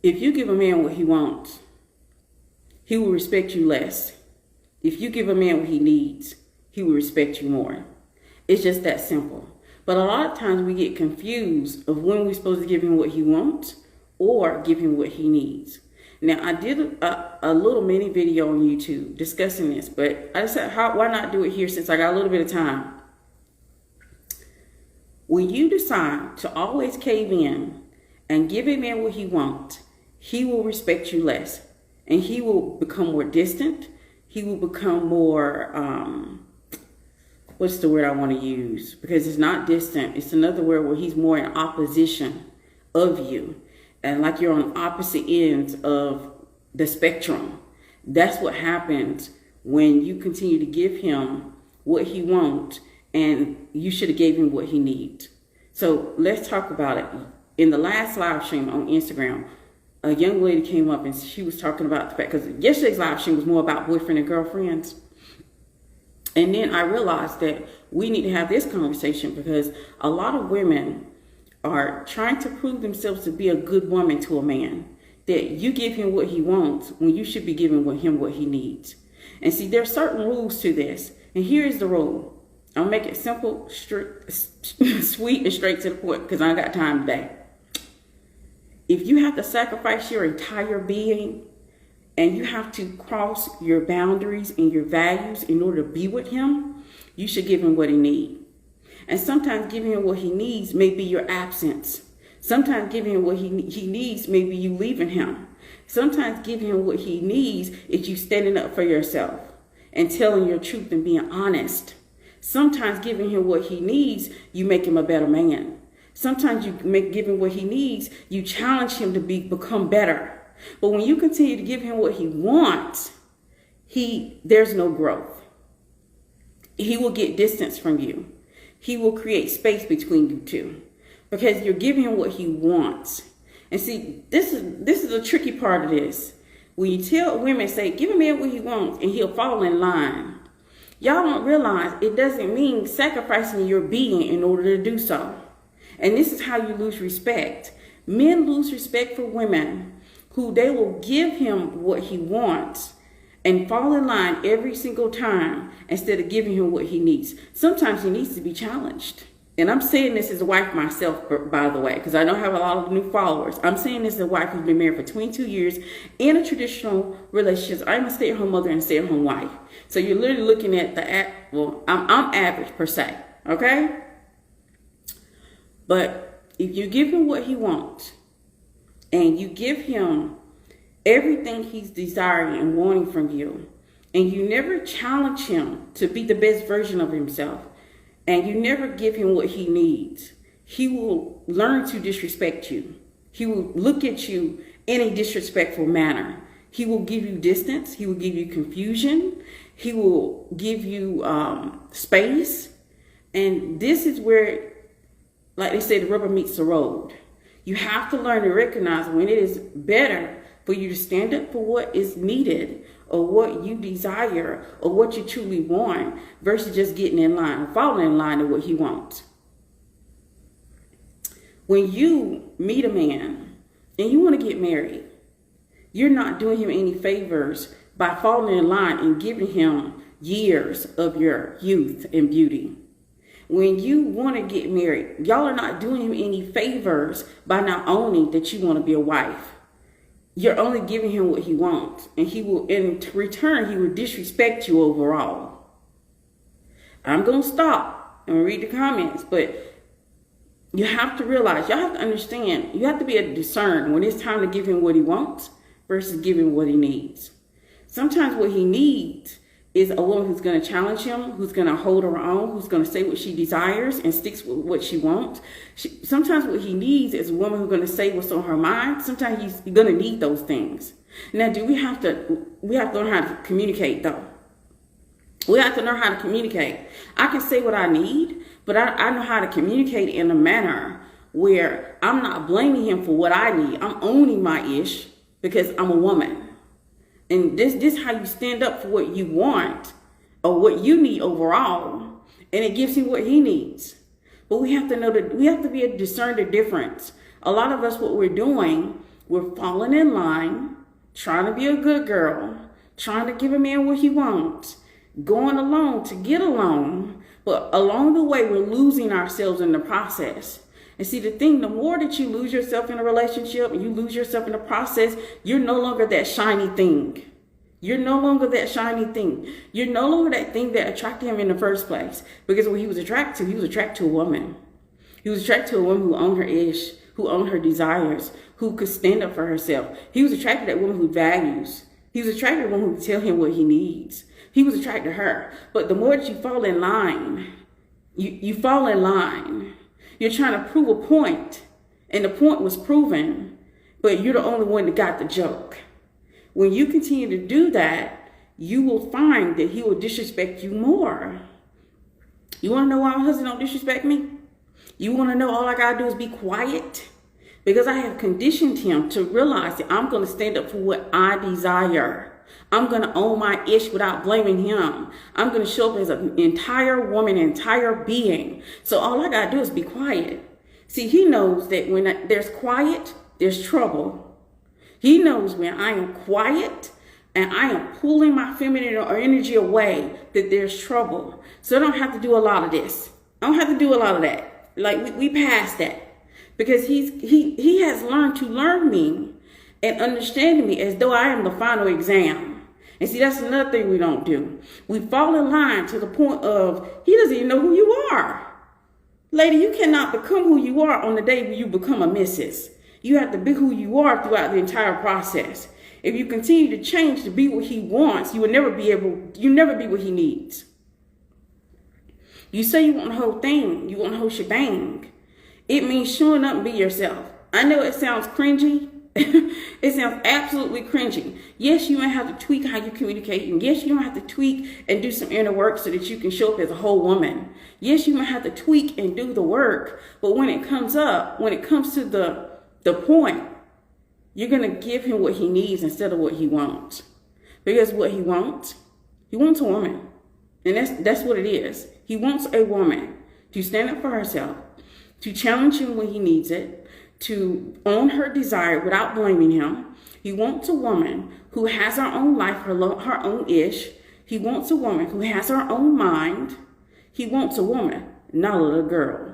If you give a man what he wants, he will respect you less. If you give a man what he needs, he will respect you more. It's just that simple. But a lot of times we get confused of when we're supposed to give him what he wants or give him what he needs. Now, I did a little mini video on YouTube discussing this, but I said, why not do it here since I got a little bit of time? When you decide to always cave in and give a man what he wants, he will respect you less. And he will become more distant. He will become more, what's the word I want to use? Because it's not distant. It's another word where he's more in opposition of you. And like you're on opposite ends of the spectrum. That's what happens when you continue to give him what he wants, and you should have gave him what he needs. So let's talk about it. In the last live stream on Instagram, a young lady came up and she was talking about the fact, because yesterday's live stream was more about boyfriend and girlfriends. And then I realized that we need to have this conversation because a lot of women are trying to prove themselves to be a good woman to a man. That you give him what he wants when you should be giving him what he needs. And see, there are certain rules to this. And here is the rule. I'll make it simple, sweet, and straight to the point because I got time today. If you have to sacrifice your entire being and you have to cross your boundaries and your values in order to be with him, you should give him what he needs. And sometimes giving him what he needs may be your absence. Sometimes giving him what he needs may be you leaving him. Sometimes giving him what he needs is you standing up for yourself and telling your truth and being honest. Sometimes giving him what he needs, you make him a better man. Sometimes you give him what he needs, you challenge him to become better. But when you continue to give him what he wants, there's no growth. He will get distance from you. He will create space between you two because you're giving him what he wants. And see, this is the tricky part of this. When you tell women, say, give a man what he wants and he'll fall in line. Y'all don't realize it doesn't mean sacrificing your being in order to do so. And this is how you lose respect. Men lose respect for women who they will give him what he wants and fall in line every single time instead of giving him what he needs. Sometimes he needs to be challenged. And I'm saying this as a wife myself, by the way, because I don't have a lot of new followers. I'm saying this as a wife who's been married for 22 years in a traditional relationship. I'm a stay-at-home mother and stay-at-home wife. So you're literally looking at I'm average per se, okay? But if you give him what he wants and you give him everything he's desiring and wanting from you, and you never challenge him to be the best version of himself, and you never give him what he needs, he will learn to disrespect you. He will look at you in a disrespectful manner. He will give you distance. He will give you confusion. He will give you space. And this is where, like they say, the rubber meets the road. You have to learn to recognize when it is better for you to stand up for what is needed or what you desire or what you truly want versus just getting in line or falling in line to what he wants. When you meet a man and you want to get married, you're not doing him any favors by falling in line and giving him years of your youth and beauty. When you want to get married, y'all are not doing him any favors by not owning that you want to be a wife. You're only giving him what he wants, and he will, in return, he will disrespect you overall. I'm going to stop and read the comments, but you have to realize, y'all have to understand, you have to be able to discern when it's time to give him what he wants versus give him what he needs. Sometimes what he needs is a woman who's going to challenge him, who's going to hold her own, who's going to say what she desires and sticks with what she wants. Sometimes what he needs is a woman who's going to say what's on her mind. Sometimes he's going to need those things. Now, we have to learn how to communicate, though. We have to learn how to communicate. I can say what I need, but I know how to communicate in a manner where I'm not blaming him for what I need. I'm owning my ish because I'm a woman. And this is how you stand up for what you want or what you need overall. And it gives him what he needs. But we have to know that we have to be able to discern the difference. A lot of us, what we're doing, We're falling in line, trying to be a good girl, trying to give a man what he wants, going along to get along, but along the way, we're losing ourselves in the process. And see, the thing, the more that you lose yourself in a relationship and you lose yourself in the process, you're no longer that shiny thing. You're no longer that shiny thing. You're no longer that thing that attracted him in the first place. Because what he was attracted to a woman. He was attracted to a woman who owned her ish, who owned her desires, who could stand up for herself. He was attracted to that woman who values. He was attracted to a woman who could tell him what he needs. He was attracted to her. But the more that you fall in line, you fall in line. You're trying to prove a point, and the point was proven, but you're the only one that got the joke. When you continue to do that, you will find that he will disrespect you more. You want to know why my husband don't disrespect me? You want to know all I got to do is be quiet? Because I have conditioned him to realize that I'm going to stand up for what I desire. I'm going to own my ish without blaming him. I'm going to show up as an entire woman, entire being. So all I got to do is be quiet. See, he knows that when there's quiet, there's trouble. He knows when I am quiet and I am pulling my feminine or energy away, that there's trouble. So I don't have to do a lot of this. I don't have to do a lot of that. Like we passed that. Because he has learned to learn me and understand me as though I am the final exam. And see, that's another thing we don't do. We fall in line to the point of, he doesn't even know who you are. Lady, you cannot become who you are on the day when you become a missus. You have to be who you are throughout the entire process. If you continue to change to be what he wants, you never be what he needs. You say you want the whole thing, you want the whole shebang. It means showing up and be yourself. I know it sounds cringy. It sounds absolutely cringy. Yes, you might have to tweak how you communicate. And yes, you might have to tweak and do some inner work so that you can show up as a whole woman. Yes, you might have to tweak and do the work. But when it comes to the point, you're going to give him what he needs instead of what he wants. Because what he wants a woman. And that's what it is. He wants a woman to stand up for herself, to challenge him when he needs it, to own her desire without blaming him. He wants a woman who has her own life, her own ish. He wants a woman who has her own mind. He wants a woman, not a little girl.